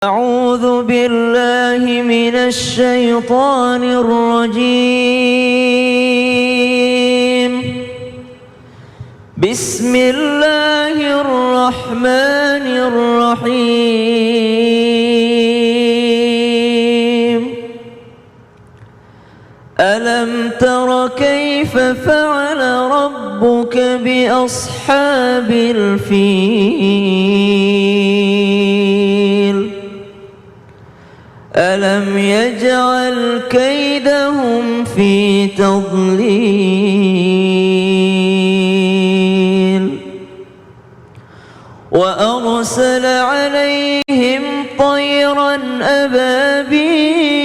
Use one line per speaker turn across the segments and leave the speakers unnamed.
أعوذ بالله من الشيطان الرجيم. بسم الله الرحمن الرحيم. ألم تر كيف فعل ربك بأصحاب الفيل ألم يجعل كيدهم في تضليل وأرسل عليهم طيرا أبابيل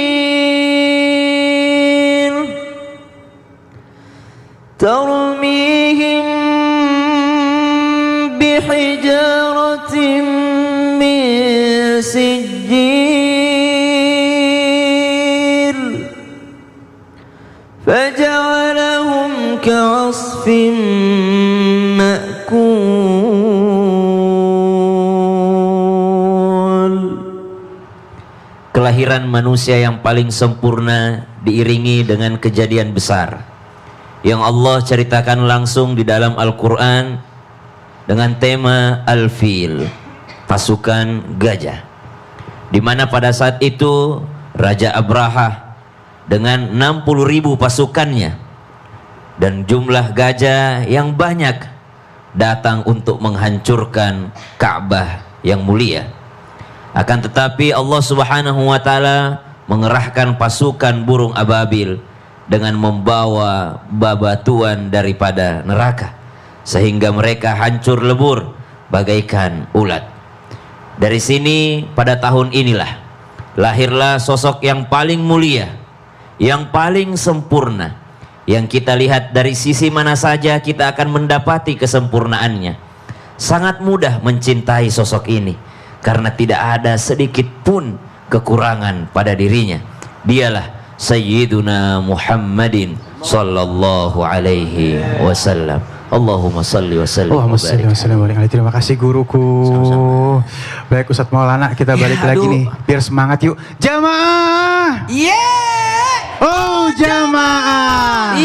ترميهم بحجارة من سجيل فجعلهم كعصف مأكول.
Kelahiran manusia yang paling sempurna diiringi dengan kejadian besar yang Allah ceritakan langsung di dalam Al-Quran dengan tema Al-Fil, pasukan gajah, di mana pada saat itu Raja Abraha dengan 60.000 pasukannya dan jumlah gajah yang banyak datang untuk menghancurkan Ka'bah yang mulia. Akan tetapi Allah Subhanahu wa Ta'ala mengerahkan pasukan burung ababil dengan membawa babatuan daripada neraka sehingga mereka hancur lebur bagaikan ulat. Dari sini pada tahun inilah lahirlah sosok yang paling mulia, yang paling sempurna, yang kita lihat dari sisi mana saja kita akan mendapati kesempurnaannya. Sangat mudah mencintai sosok ini karena tidak ada sedikit pun kekurangan pada dirinya. Dialah Sayyiduna Muhammadin sallallahu alaihi wasallam. Allahumma salli wa sallim.
Allahumma salli wa sallim. Terima kasih guruku. Sama-sama. Baik Ustadz Maulana, kita balik lagi nih biar semangat yuk. Jamaah. Oh jamaah.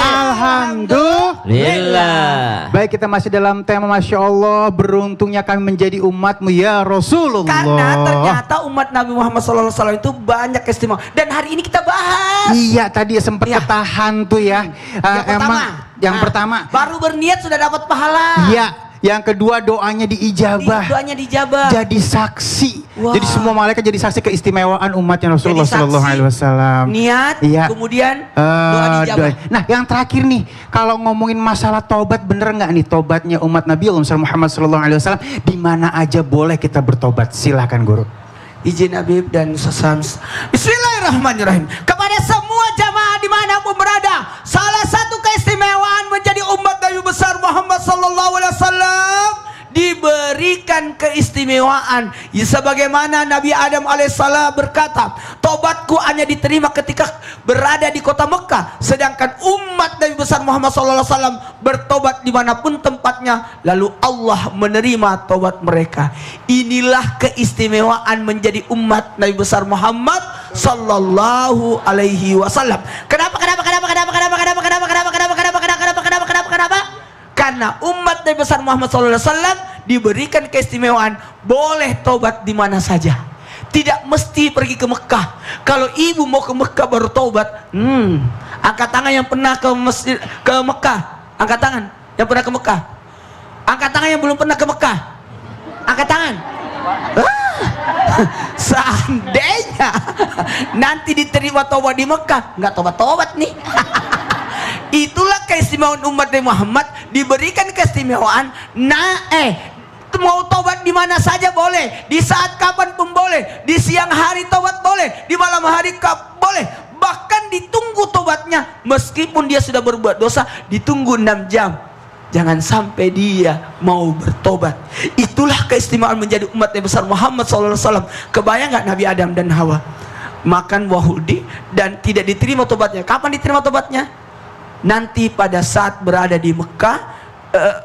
Alhamdulillah. Baik, kita masih dalam tema Masya Allah, beruntungnya kami menjadi umatmu ya Rasulullah.
Karena ternyata umat Nabi Muhammad SAW itu banyak istimewa. Dan hari ini kita bahas.
Iya, tadi sempat ketahan tuh ya. Yang pertama
baru berniat sudah dapat pahala.
Iya. Yang kedua doanya diijabah.
Doanya dijabah.
Jadi saksi.
Wow.
Jadi semua malaikat jadi saksi keistimewaan umatnya Rasulullah Sallallahu Alaihi Wasallam.
Niat, kemudian doa dijabah.
Nah, yang terakhir nih, kalau ngomongin masalah tobat, bener nggak nih tobatnya umat Nabi Muhammad Sallallahu Alaihi Wasallam? Di mana aja boleh kita bertobat? Silakan guru.
Izin Habib dan Sasams. Bismillahirrahmanirrahim. Kepada semua jamaah dimanapun berada, salah satu keistimewaan menjadi umat Nabi besar Muhammad Sallallahu Alaihi Wasallam diberikan keistimewaan ya, sebagaimana Nabi Adam alaihissalam berkata, tobatku hanya diterima ketika berada di kota Mekah, sedangkan umat Nabi besar Muhammad SAW bertobat dimanapun tempatnya, lalu Allah menerima tobat mereka. Inilah keistimewaan menjadi umat Nabi besar Muhammad Sallallahu Alaihi Wasallam. Kenapa? Karena umat Nabi besar Muhammad SAW diberikan keistimewaan boleh tobat di mana saja, tidak mesti pergi ke Mekah. Kalau ibu mau ke Mekah baru tobat, angkat tangan yang pernah ke Mekah, angkat tangan yang pernah ke Mekah, angkat tangan yang belum pernah ke Mekah, angkat tangan. Seandainya nanti diterima tobat di Mekah, nggak tobat nih. Itulah keistimewaan umat Nabi Muhammad, diberikan keistimewaan. Mau tobat di mana saja boleh, di saat kapan pun boleh, di siang hari tobat boleh, di malam hari boleh, bahkan ditunggu tobatnya meskipun dia sudah berbuat dosa, ditunggu 6 jam. Jangan sampai dia mau bertobat. Itulah keistimewaan menjadi umat Nabi besar Muhammad SAW. Kebayang nggak Nabi Adam dan Hawa makan wahudi dan tidak diterima tobatnya? Kapan diterima tobatnya? Nanti pada saat berada di Mekah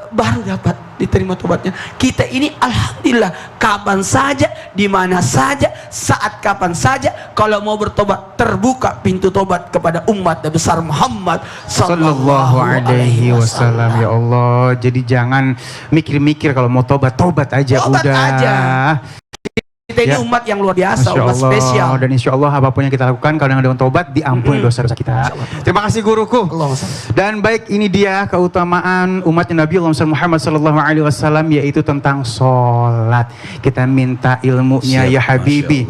baru dapat. diterima tobatnya. Kita ini alhamdulillah kapan saja, di mana saja, saat kapan saja, kalau mau bertobat terbuka pintu tobat kepada umat besar Muhammad
Sallallahu alaihi wasallam. Ya Allah, jadi jangan mikir-mikir kalau mau tobat aja.
Tobat
udah
aja. Kita ini umat yang luar biasa,
Masya
umat
Allah.
spesial.
Dan insya Allah apapun yang kita lakukan kalau dengan tobat diampuni dosa-dosa kita. Terima kasih guruku. Dan baik, ini dia keutamaan umatnya Nabi Muhammad Sallallahu Alaihi Wasallam, yaitu tentang sholat. Kita minta ilmunya. Ya Habibi,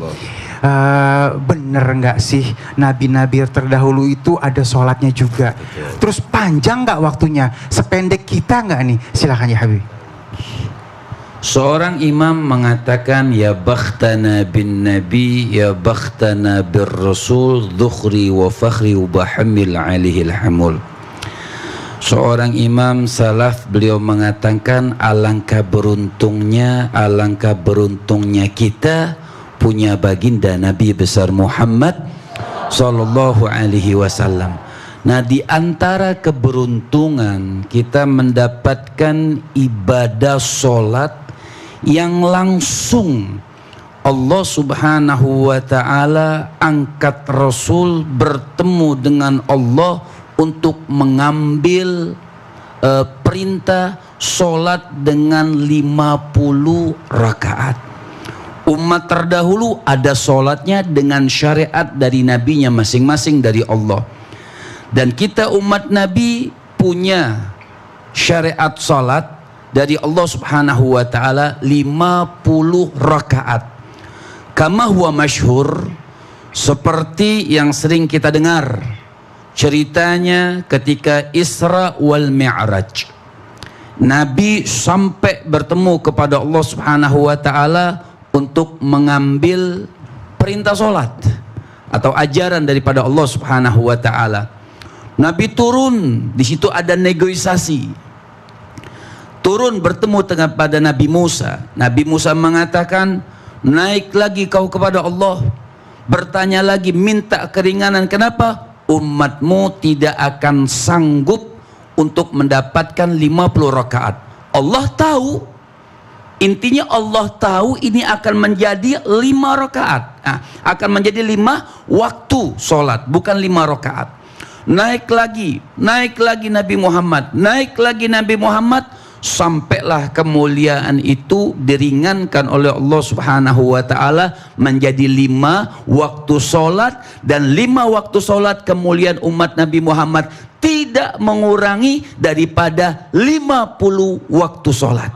bener nggak sih nabi-nabi terdahulu itu ada sholatnya juga? Terus panjang nggak waktunya? Sependek kita nggak nih? Silakan ya Habibi.
Seorang imam mengatakan, ya bakhtana bin nabi, ya bakhtana bir rasul, dhukhri wa fakhri wa bahamil alihil hamul. Seorang imam salaf, beliau mengatakan, alangkah beruntungnya kita punya baginda Nabi besar Muhammad sallallahu alaihi wasallam. Nah, di antara keberuntungan kita mendapatkan ibadah sholat yang langsung Allah subhanahu wa ta'ala angkat Rasul bertemu dengan Allah untuk mengambil perintah sholat dengan 50 rakaat. Umat terdahulu ada sholatnya dengan syariat dari nabinya masing-masing dari Allah. Dan kita umat Nabi punya syariat sholat dari Allah subhanahu wa ta'ala 50 rakaat. Kama huwa masyhur, seperti yang sering kita dengar ceritanya ketika Isra wal Mi'raj. Nabi sampai bertemu kepada Allah subhanahu wa ta'ala untuk mengambil perintah sholat atau ajaran daripada Allah subhanahu wa ta'ala. Nabi turun, di situ ada negosiasi. Turun bertemu dengan pada Nabi Musa. Nabi Musa mengatakan, naik lagi kau kepada Allah, bertanya lagi, minta keringanan. Kenapa? Umatmu tidak akan sanggup untuk mendapatkan 50 rakaat. Allah tahu, intinya Allah tahu ini akan menjadi 5 rakaat. Nah, akan menjadi 5 waktu sholat, bukan 5 rakaat. Naik lagi Nabi Muhammad, naik lagi Nabi Muhammad, sampailah kemuliaan itu diringankan oleh Allah subhanahu wa ta'ala menjadi 5 waktu sholat. Dan 5 waktu sholat kemuliaan umat Nabi Muhammad tidak mengurangi daripada 50 waktu sholat.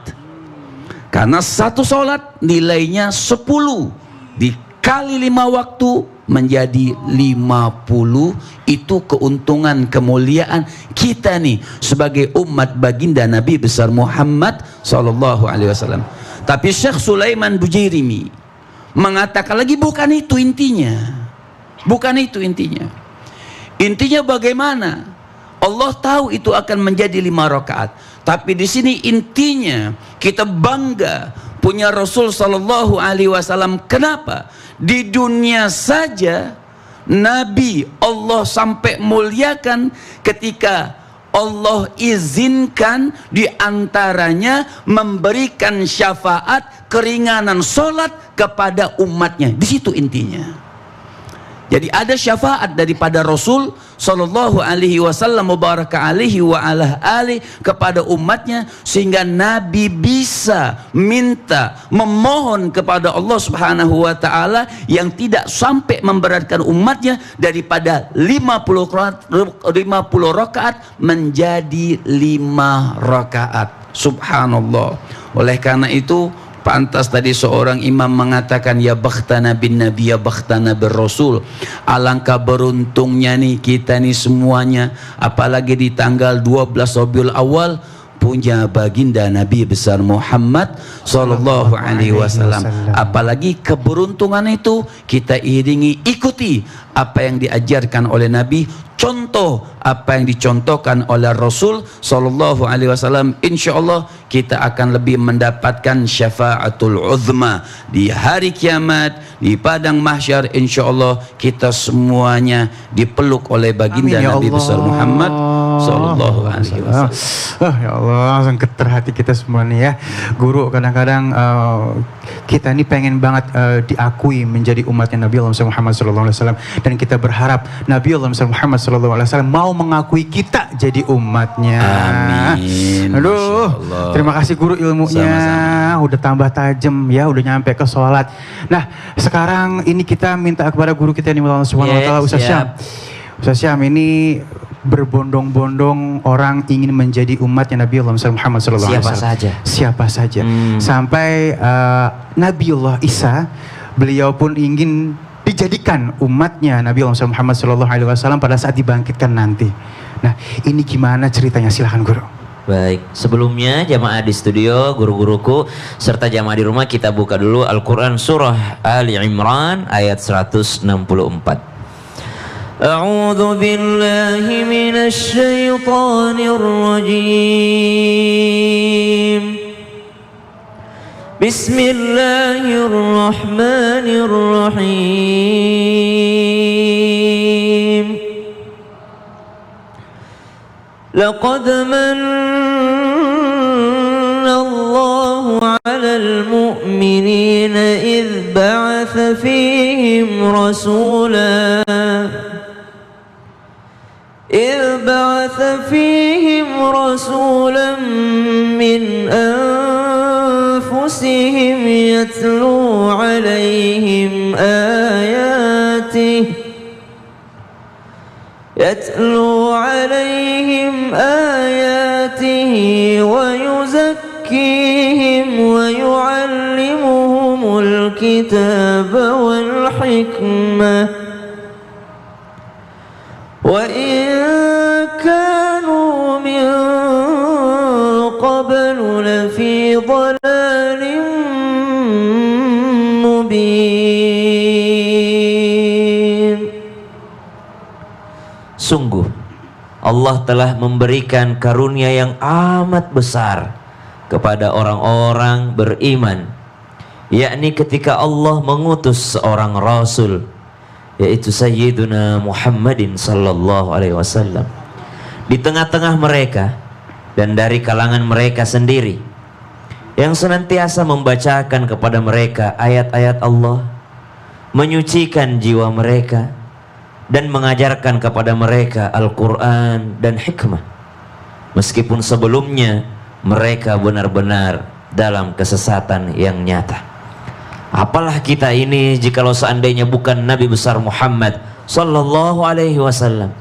Karena satu sholat nilainya 10 dikali 5 waktu menjadi 50. Itu keuntungan kemuliaan kita nih sebagai umat baginda Nabi besar Muhammad sallallahu alaihi wasallam. Tapi Syekh Sulaiman Bujairimi mengatakan lagi, bukan itu intinya. Bukan itu intinya. Intinya bagaimana? Allah tahu itu akan menjadi 5 rakaat. Tapi di sini intinya kita bangga punya Rasul sallallahu alaihi wasallam. Kenapa? Di dunia saja Nabi Allah sampai muliakan ketika Allah izinkan diantaranya memberikan syafaat keringanan sholat kepada umatnya. Di situ intinya. Jadi ada syafaat daripada Rasul sallallahu alaihi wasallam mubaraka alaihi wa ala ali kepada umatnya, sehingga Nabi bisa minta memohon kepada Allah subhanahu wa ta'ala yang tidak sampai memberatkan umatnya daripada 50 rakaat menjadi 5 rakaat. Subhanallah. Oleh karena itu pantas tadi seorang imam mengatakan, ya bakhtana bin nabi, ya bakhtana bir rasul. Alangkah beruntungnya nih kita nih semuanya, apalagi di tanggal 12 Rabiul Awal punya baginda Nabi besar Muhammad sallallahu alaihi wasallam. Apalagi keberuntungan itu kita iringi, ikuti apa yang diajarkan oleh Nabi, contoh apa yang dicontohkan oleh Rasul sallallahu alaihi wasallam. Insyaallah kita akan lebih mendapatkan syafaatul uzma di hari kiamat, di padang mahsyar. Insyaallah kita semuanya dipeluk oleh baginda Nabi besar Muhammad Sallallahu alaihi wasallam.
Ya Allah, langsung getar hati kita semua nih ya. Guru, kadang-kadang kita ini pengen banget diakui menjadi umatnya Nabi Allah Muhammad SAW, dan kita berharap Nabi Allah Muhammad SAW mau mengakui kita jadi umatnya.
Amin.
Aduh, terima kasih guru ilmunya.
Sama-sama.
Udah tambah tajam ya, udah nyampe ke sholat. Nah, sekarang ini kita minta kepada guru kita nih Allah Subhanahu wa taala, Ustaz Syam. Ustaz Syam, ini berbondong-bondong orang ingin menjadi umatnya Nabi Allah Muhammad SAW.
Siapa saja?
Siapa saja. Sampai Nabiullah Isa, beliau pun ingin dijadikan umatnya Nabi Allah Muhammad SAW pada saat dibangkitkan nanti. Nah, ini gimana ceritanya? Silahkan guru.
Baik, sebelumnya jamaah di studio, guru-guruku, serta jamaah di rumah, kita buka dulu Al-Quran Surah Ali Imran ayat 164. A'udzu billahi minasy syaithanir rajim. Bismillahirrahmanirrahim. Laqad manna Allahu 'alal mu'minina idh ba'atha fihim rasulan min anfusihim yatlu 'alaihim ayatihi wa yuzakkihim wa yu'allimuhumul kitaba wal hikmah wa in kanu min qablu lafi dhalalin mubin. Sungguh Allah telah memberikan karunia yang amat besar kepada orang-orang beriman, yakni ketika Allah mengutus seorang Rasul, yaitu Sayyiduna Muhammadin sallallahu alaihi wasallam di tengah-tengah mereka dan dari kalangan mereka sendiri, yang senantiasa membacakan kepada mereka ayat-ayat Allah, menyucikan jiwa mereka, dan mengajarkan kepada mereka Al-Quran dan hikmah, meskipun sebelumnya mereka benar-benar dalam kesesatan yang nyata. Apalah kita ini jikalau seandainya bukan Nabi besar Muhammad sallallahu alaihi wasallam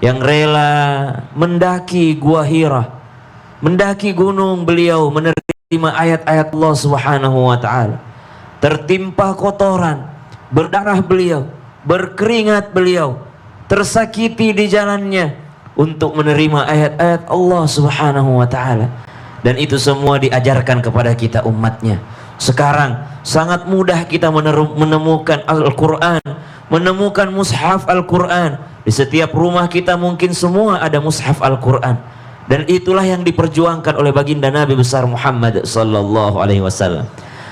yang rela mendaki Gua Hira, mendaki gunung beliau, menerima ayat-ayat Allah Subhanahu wa taala, tertimpa kotoran, berdarah beliau, berkeringat beliau, tersakiti di jalannya untuk menerima ayat-ayat Allah Subhanahu wa taala, dan itu semua diajarkan kepada kita umatnya. Sekarang sangat mudah kita menemukan Al-Quran, menemukan mushaf Al-Quran. Di setiap rumah kita mungkin semua ada mushaf Al-Quran, dan itulah yang diperjuangkan oleh baginda Nabi besar Muhammad sallallahu alaihi wasallam.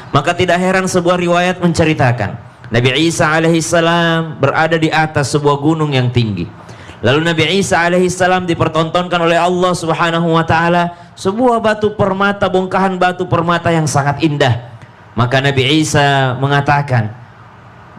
Maka tidak heran sebuah riwayat menceritakan Nabi Isa alaihissalam berada di atas sebuah gunung yang tinggi. Lalu Nabi Isa alaihissalam dipertontonkan oleh Allah Subhanahu wa taala sebuah batu permata, bongkahan batu permata yang sangat indah. Maka Nabi Isa mengatakan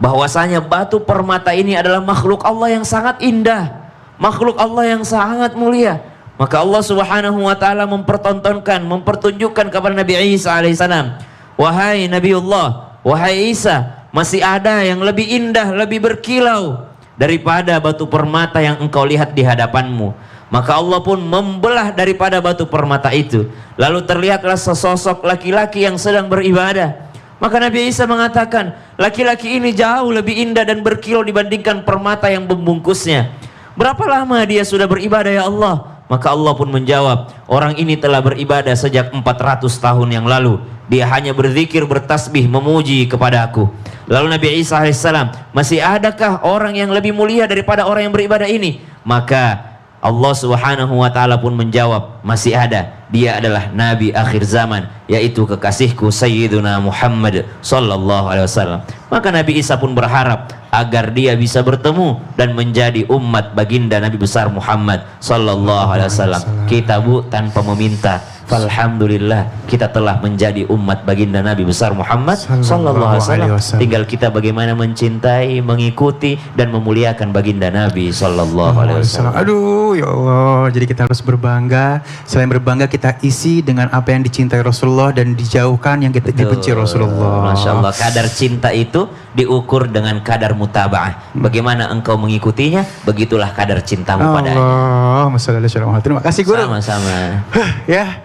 bahwasanya batu permata ini adalah makhluk Allah yang sangat indah, makhluk Allah yang sangat mulia. Maka Allah Subhanahu wa taala mempertunjukkan kepada Nabi Isa alaihissalam, wahai Nabiullah, wahai Isa, masih ada yang lebih indah, lebih berkilau daripada batu permata yang engkau lihat di hadapanmu. Maka Allah pun membelah daripada batu permata itu. Lalu terlihatlah sesosok laki-laki yang sedang beribadah. Maka Nabi Isa mengatakan, laki-laki ini jauh lebih indah dan berkilau dibandingkan permata yang membungkusnya. Berapa lama dia sudah beribadah ya Allah? Maka Allah pun menjawab, orang ini telah beribadah sejak 400 tahun yang lalu. Dia hanya berzikir, bertasbih, memuji kepada aku. Lalu Nabi Isa AS, masih adakah orang yang lebih mulia daripada orang yang beribadah ini? Maka Allah Subhanahu wa taala pun menjawab, masih ada. Dia adalah nabi akhir zaman, yaitu kekasihku Sayyiduna Muhammad sallallahu alaihi wasallam. Maka Nabi Isa pun berharap agar dia bisa bertemu dan menjadi umat baginda Nabi besar Muhammad sallallahu alaihi wasallam. Kita Bu tanpa meminta, alhamdulillah kita telah menjadi umat baginda Nabi besar Muhammad sallallahu alaihi wasallam. Tinggal kita bagaimana mencintai, mengikuti dan memuliakan baginda Nabi sallallahu alaihi wasallam.
Aduh ya Allah, jadi kita harus berbangga. Selain berbangga, kita isi dengan apa yang dicintai Rasulullah dan dijauhkan yang kita dibenci Rasulullah.
Masya Allah, kadar cinta itu diukur dengan kadar mutaba'ah. Bagaimana engkau mengikutinya, begitulah kadar cintamu padanya.
Allahumma shalli ala sayyidina Muhammad. Terima kasih guru.
Sama-sama.
Ya,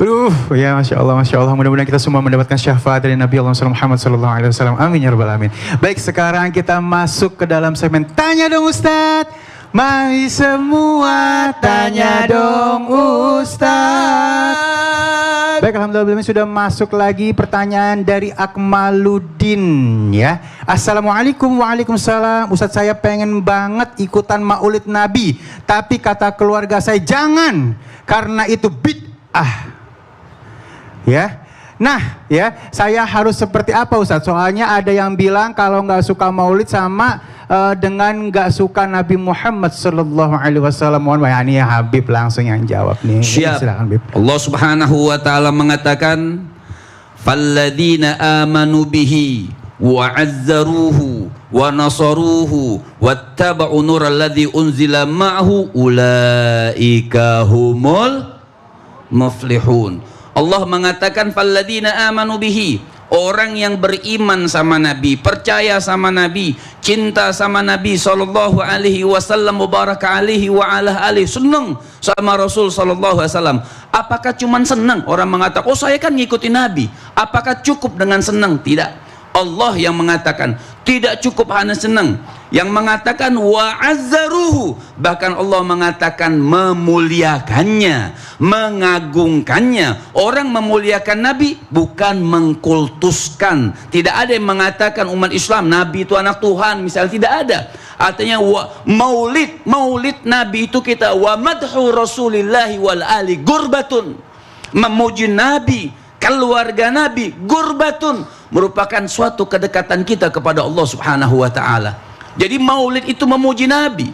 aduh, ya masya Allah. Mudah-mudahan kita semua mendapatkan syafaat dari Nabi Allah Muhammad sallallahu alaihi wasallam. Amin ya rabbal alamin. Baik, sekarang kita masuk ke dalam segmen Tanya Dong Ustadz. Mari semua tanya dong Ustadz. Baik, alhamdulillah sudah masuk lagi pertanyaan dari Akmaluddin ya. Assalamualaikum. Waalaikumsalam. Ustadz, saya pengen banget ikutan maulid Nabi, tapi kata keluarga saya jangan karena itu bid'ah. Ya. Nah, ya, saya harus seperti apa Ustadz? Soalnya ada yang bilang kalau nggak suka maulid sama dengan nggak suka Nabi Muhammad sallallahu alaihi wasallam. Mohon maaf, ini ya Habib langsung yang jawab nih.
Siap.
Silakan Habib.
Allah Subhanahu wa taala mengatakan, "Falladzina amanu bihi wa 'azzaruhu wa nasaruhu wattaba'u nuralladzi unzila ma'ahu ulaika humul muflihun." Allah mengatakan falladzina amanu bihi, orang yang beriman sama Nabi, percaya sama Nabi, cinta sama Nabi sallallahu alaihi wasallam, mubaraka alaihi wa ala alihi, senang sama Rasul sallallahu alaihi wasallam. Apakah cuman senang? Orang mengatakan, "Oh, saya kan ngikutin Nabi." Apakah cukup dengan senang? Tidak. Allah yang mengatakan tidak cukup hanya senang, yang mengatakan wa azzaruhu, bahkan Allah mengatakan memuliakannya, mengagungkannya. Orang memuliakan Nabi bukan mengkultuskan. Tidak ada yang mengatakan umat Islam Nabi itu anak Tuhan misalnya, tidak ada. Artinya maulid Nabi itu kita wa madhu rasulillahi wal ali gurbatun, memuji Nabi, keluarga Nabi, gurbatun, merupakan suatu kedekatan kita kepada Allah Subhanahu wa taala. Jadi maulid itu memuji Nabi,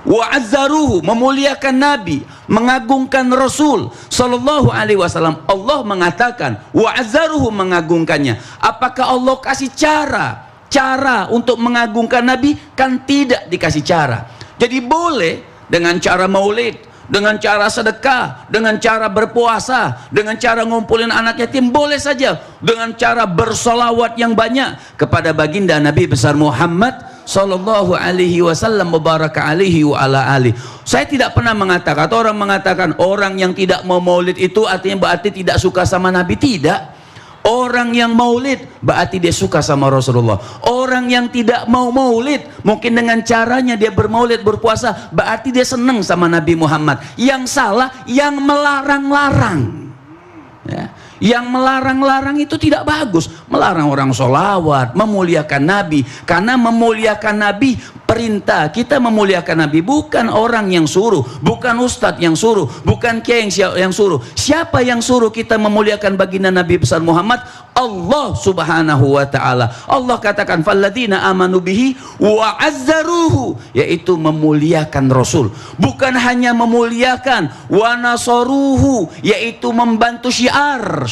wa azzaruhu, memuliakan Nabi, mengagungkan Rasul sallallahu alaihi wasallam. Allah mengatakan wa azzaruhu, mengagungkannya. Apakah Allah kasih cara untuk mengagungkan Nabi? Kan tidak dikasih cara. Jadi boleh dengan cara maulid, dengan cara sedekah, dengan cara berpuasa, dengan cara ngumpulin anak yatim, boleh saja. Dengan cara bersolawat yang banyak kepada baginda Nabi besar Muhammad sallallahu alaihi wasallam, mubaraka alaihi wa ala alihi. Saya tidak pernah mengatakan, atau orang mengatakan orang yang tidak mau maulid itu artinya berarti tidak suka sama Nabi. Tidak. Orang yang maulid berarti dia suka sama Rasulullah. Orang yang tidak mau maulid, mungkin dengan caranya dia bermaulid, berpuasa, berarti dia senang sama Nabi Muhammad. Yang salah yang melarang-larang ya. Yang melarang-larang itu tidak bagus. Melarang orang sholawat, memuliakan Nabi. Karena memuliakan Nabi perintah. Kita memuliakan Nabi, bukan orang yang suruh, bukan ustadz yang suruh, bukan kiai yang suruh. Siapa yang suruh kita memuliakan baginda Nabi besar Muhammad? Allah Subhanahu wa taala. Allah katakan falladzina amanu bihi wa azzaruhu, yaitu memuliakan Rasul. Bukan hanya memuliakan, wa nasaruhu, yaitu membantu syiar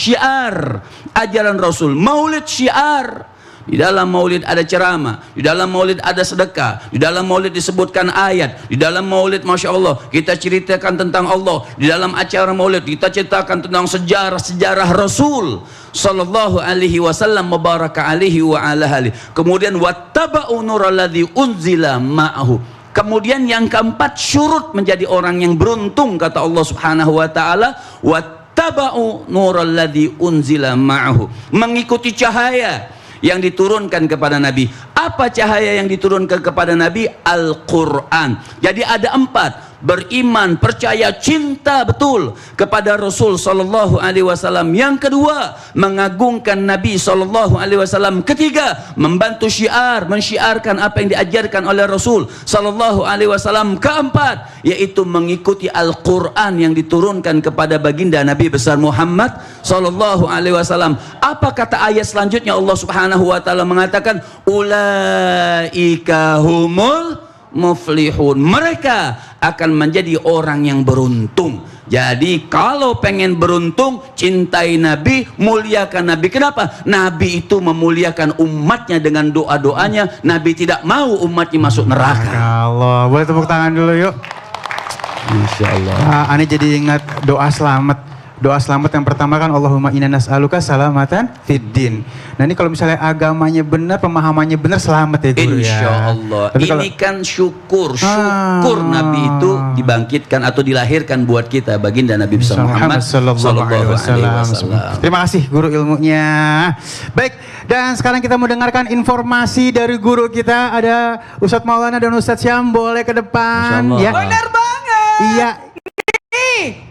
ajaran Rasul. Maulid syiar. Di dalam maulid ada ceramah, di dalam maulid ada sedekah, di dalam maulid disebutkan ayat, di dalam maulid Masya Allah kita ceritakan tentang Allah, di dalam acara maulid kita ceritakan tentang sejarah Rasul sallallahu alaihi wasallam, mubaraka alaihi wa ala alihi. Kemudian wattaba'u nuralladzi unzila ma'ahu. Kemudian yang keempat, syurut menjadi orang yang beruntung, kata Allah Subhanahu wa taala, wattaba'u nuralladzi unzila ma'ahu, mengikuti cahaya yang diturunkan kepada Nabi. Apa cahaya yang diturunkan kepada Nabi? Al-Quran. Jadi ada empat: beriman, percaya, cinta betul kepada Rasul sallallahu alaihi wasallam. Yang kedua, mengagungkan Nabi sallallahu alaihi wasallam. Ketiga, membantu syiar, mensyiarkan apa yang diajarkan oleh Rasul sallallahu alaihi wasallam. Keempat, yaitu mengikuti Al-Qur'an yang diturunkan kepada baginda Nabi besar Muhammad sallallahu alaihi wasallam. Apa kata ayat selanjutnya? Allah Subhanahu wa taala mengatakan, ulaika humul muflihun. Mereka akan menjadi orang yang beruntung. Jadi kalau pengen beruntung, cintai Nabi, muliakan Nabi. Kenapa? Nabi itu memuliakan umatnya dengan doa-doanya. Nabi tidak mau umatnya masuk neraka.
Allah, boleh tepuk tangan dulu yuk.
Insya Allah.
Ani jadi ingat doa selamat. Doa selamat yang pertama kan Allahumma inna nas'aluka salamatan fid din. Nah ini kalau misalnya agamanya benar, pemahamannya benar, selamat ya guru ya.
Insya Allah.
Tapi
Ini kan syukur Nabi itu dibangkitkan atau dilahirkan buat kita, baginda Nabi besar Muhammad sallallahu alaihi wasallam.
Terima kasih guru ilmunya. Baik, dan sekarang kita mau dengarkan informasi dari guru kita. Ada Ustadz Maulana dan Ustadz Syam, boleh ke depan ya.
Benar banget.
Iya.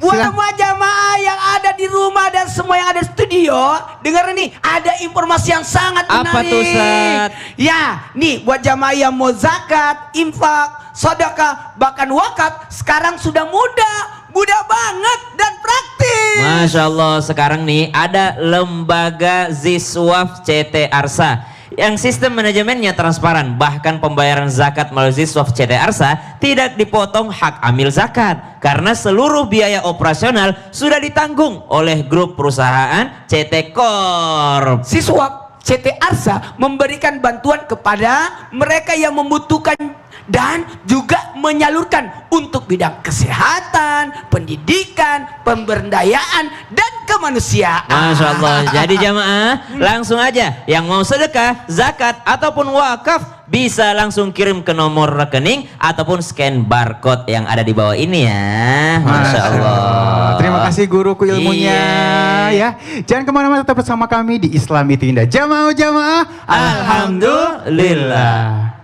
Buat semua jamaah yang ada di rumah dan semua yang ada di studio, dengar nih, ada informasi yang sangat menarik.
Apa tuh, Ustaz?
Ya, nih buat jamaah yang mau zakat, infak, sedekah, bahkan wakaf, sekarang sudah mudah banget dan praktis.
Masya Allah, sekarang nih ada lembaga Ziswaf CT Arsa yang sistem manajemennya transparan. Bahkan pembayaran zakat melalui Ziswaf CT Arsa tidak dipotong hak amil zakat, karena seluruh biaya operasional sudah ditanggung oleh grup perusahaan CT Corp.
Ziswaf CT Arsa memberikan bantuan kepada mereka yang membutuhkan dan juga menyalurkan untuk bidang kesehatan, pendidikan, pemberdayaan, dan kemanusiaan.
Masya Allah. Jadi jamaah, langsung aja yang mau sedekah, zakat, ataupun wakaf bisa langsung kirim ke nomor rekening ataupun scan barcode yang ada di bawah ini ya. Masya Allah.
Terima kasih guruku ilmunya ya. Jangan kemana-mana, tetap bersama kami di Islam itu Indah. Jamaah
Alhamdulillah.